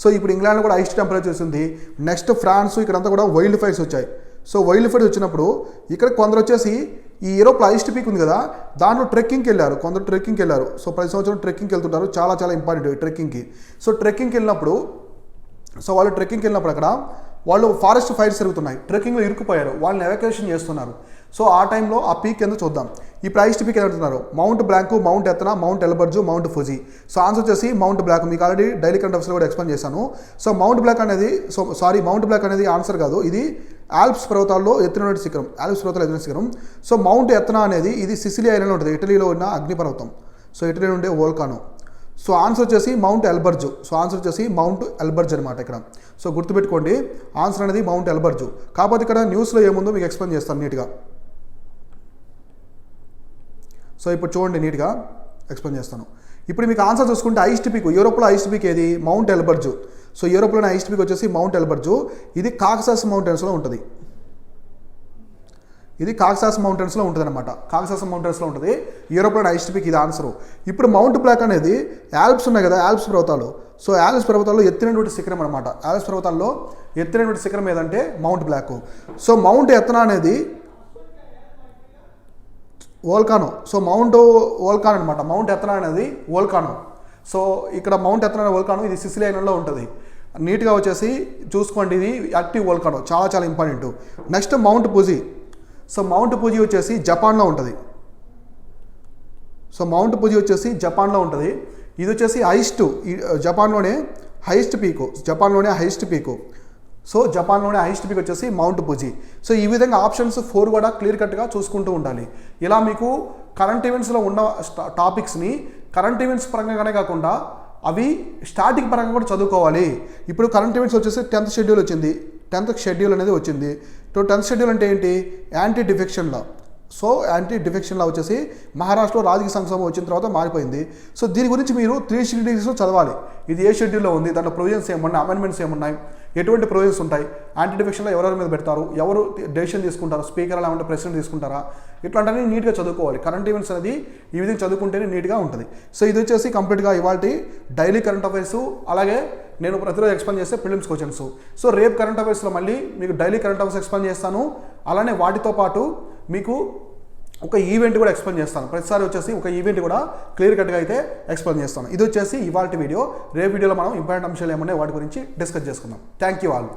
సో ఇప్పుడు ఇంగ్లాండ్లో కూడా హైయెస్ట్ టెంపరేచర్ ఉంది. నెక్స్ట్ ఫ్రాన్స్, ఇక్కడంతా కూడా వైల్డ్ ఫైర్స్ వచ్చాయి. సో వైల్డ్ ఫైర్ వచ్చినప్పుడు ఇక్కడ కొందరు వచ్చేసి ఈ యూరోప్లో హైయెస్ట్ పీక్ ఉంది కదా, దాంట్లో ట్రెక్కింగ్కి వెళ్ళారు. కొందరు ట్రెక్కింగ్కి వెళ్ళారు. సో ప్రతి సంవత్సరం ట్రెక్కింగ్కి వెళ్తుంటారు. చాలా చాలా ఇంపార్టెంట్ ట్రెక్కింగ్కి. సో ట్రెక్కింగ్కి వెళ్ళినప్పుడు అక్కడ వాళ్ళు ఫారెస్ట్ ఫైర్స్ జరుగుతున్నాయి, ట్రెక్కింగ్లో ఇరుక్కుపోయారు, వాళ్ళని ఎవాక్యుయేషన్ చేస్తున్నారు. సో ఆ టైంలో ఆ పీక్ ఎందుకు చూద్దాం. ఇప్పుడు హైయెస్ట్ పీక్ ఏమంటున్నారు? Mount Blanc, Mount Etna, Mount Elbrus, Mount Fuji. So answer వచ్చేసి మౌంట్ బ్లాంక్. మీకు ఆల్రెడీ డైలీ కరెంట్ అఫైర్స్లో కూడా ఎక్స్ప్లెయిన్ చేశాను. సో మౌంట్ బ్లాంక్ అనేది ఆన్సర్ కాదు. ఇది ఆల్ప్స్ పర్వతాల్లో ఎత్తిన శిఖరం. సో మౌంట్ ఎత్తనా అనేది ఇది సిసిలీ ఐలాండ్లో ఉంటుంది, ఇటలీలో ఉన్న అగ్నిపర్వతం. సో ఇటలీలో ఉండే వోల్కానో. సో ఆన్సర్ వచ్చేసి మౌంట్ ఎల్బర్జ్ అనమాట ఇక్కడ. సో గుర్తుపెట్టుకోండి, ఆన్సర్ అనేది మౌంట్ ఎల్బర్జ్. కాకపోతే ఇక్కడ న్యూస్లో ఏముందో మీకు ఎక్స్ప్లెయిన్ చేస్తాను నీట్గా. సో ఇప్పుడు చూడండి, నీట్గా ఎక్స్ప్లెయిన్ చేస్తాను. ఇప్పుడు మీకు ఆన్సర్ చూసుకుంటే హైయెస్ట్ పీక్, యూరోప్లో హైయెస్ట్ పీక్ ఏది? మౌంట్ ఎల్బర్జ్. సో యూరోప్లోని హైయెస్ట్ పీక్ వచ్చేసి మౌంట్ ఎల్బర్జ్. ఇది కాకసస్ మౌంటైన్స్లో ఉంటుంది. కాకసస్ మౌంటైన్స్లో ఉంటుంది. యూరోప్లోని హైయెస్ట్ పీక్ ఇది ఆన్సర్. ఇప్పుడు మౌంట్ బ్లాంక్ అనేది ఆల్ప్స్ ఉన్నాయి కదా, ఆల్ప్స్ పర్వతాలు. సో ఆల్ప్స్ పర్వతాల్లో ఎత్తినటువంటి శిఖరం అనమాట. ఆల్ప్స్ పర్వతాల్లో ఎత్తినటువంటి శిఖరం ఏదంటే మౌంట్ బ్లాంక్. సో మౌంట్ ఎత్తనా అనేది వోల్కానో. సో మౌంట్ వోల్కానో అనమాట. మౌంట్ ఎత్తనా అనేది వోల్కానో. సో ఇక్కడ మౌంట్ ఎత్తనా అనే వోల్కానో ఇది సిసిలీ ఐలాండ్లో ఉంటుంది. నీట్గా వచ్చేసి చూసుకోండి, ఇది యాక్టివ్ వోల్కానో, చాలా చాలా important. Next Mount Fuji. So Mount Fuji వచ్చేసి జపాన్లో ఉంటుంది. ఇది వచ్చేసి హైయెస్ట్, జపాన్లోనే హైయెస్ట్ పీకు. సో జపాన్లోనే హైయెస్ట్ పీక్ వచ్చేసి మౌంట్ ఫుజీ. సో ఈ విధంగా ఆప్షన్స్ 4 కూడా క్లియర్ కట్గా చూసుకుంటూ ఉండాలి. ఇలా మీకు కరెంట్ ఈవెంట్స్లో ఉన్న టాపిక్స్ని కరెంట్ ఈవెంట్స్ పరంగానే కాకుండా అవి స్టార్టింగ్ పరంగా కూడా చదువుకోవాలి. ఇప్పుడు కరెంట్ ఈవెంట్స్ వచ్చేసి 10th షెడ్యూల్ వచ్చింది. 10th షెడ్యూల్ అనేది వచ్చింది. 10th షెడ్యూల్ అంటే ఏంటి? Anti defection law. So anti defection law వచ్చేసి మహారాష్ట్రలో రాజకీయ సంక్షోభం వచ్చిన తర్వాత మారిపోయింది. సో దీని గురించి మీరు 360 degreesలో చదవాలి. ఇది ఏ షెడ్యూల్లో ఉంది, దాంట్లో ప్రొవిజన్స్ ఏమున్నాయి, అమెండ్మెంట్స్ ఏమున్నాయి, ఎటువంటి ప్రొవిజన్స్ ఉంటాయి, యాంటీ డిఫెక్షన్లో ఎవరెవరి మీద పెడతారు, ఎవరు డెసిషన్ తీసుకుంటారు, స్పీకర్ లేకుంటే ప్రెసిడెంట్ తీసుకుంటారా, ఇట్లాంటివన్నీ నీట్గా చదువుకోవాలి. కరెంట్ ఈవెంట్స్ అనేది ఈ విధంగా చదువుకుంటేనే నీట్గా ఉంటుంది. సో ఇది వచ్చేసి కంప్లీట్గా ఇవాళ డైలీ కరెంట్ అఫైర్స్, అలాగే నేను ప్రతిరోజు ఎక్స్ప్లెయిన్ చేస్తే ప్రిలిమ్స్ క్వశ్చన్స్. సో రేపు కరెంట్ అఫైర్స్లో మళ్ళీ మీకు డైలీ కరెంట్ అఫైర్స్ ఎక్స్ప్లెయిన్ చేస్తాను. అలానే వాటితో పాటు మీకు ఒక ఈవెంట్ కూడా ఎక్స్ప్లెయిన్ చేస్తాను. ప్రతిసారి వచ్చేసి ఒక ఈవెంట్ కూడా క్లియర్ కట్గా అయితే ఎక్స్ప్లెయిన్ చేస్తాను. ఇది వచ్చేసి ఇవాళ వీడియో. రేపు వీడియోలో మనం ఇంపార్టెంట్ అంశాలు ఏమన్నాయి వాటి గురించి డిస్కస్ చేసుకుందాం. Thank you all.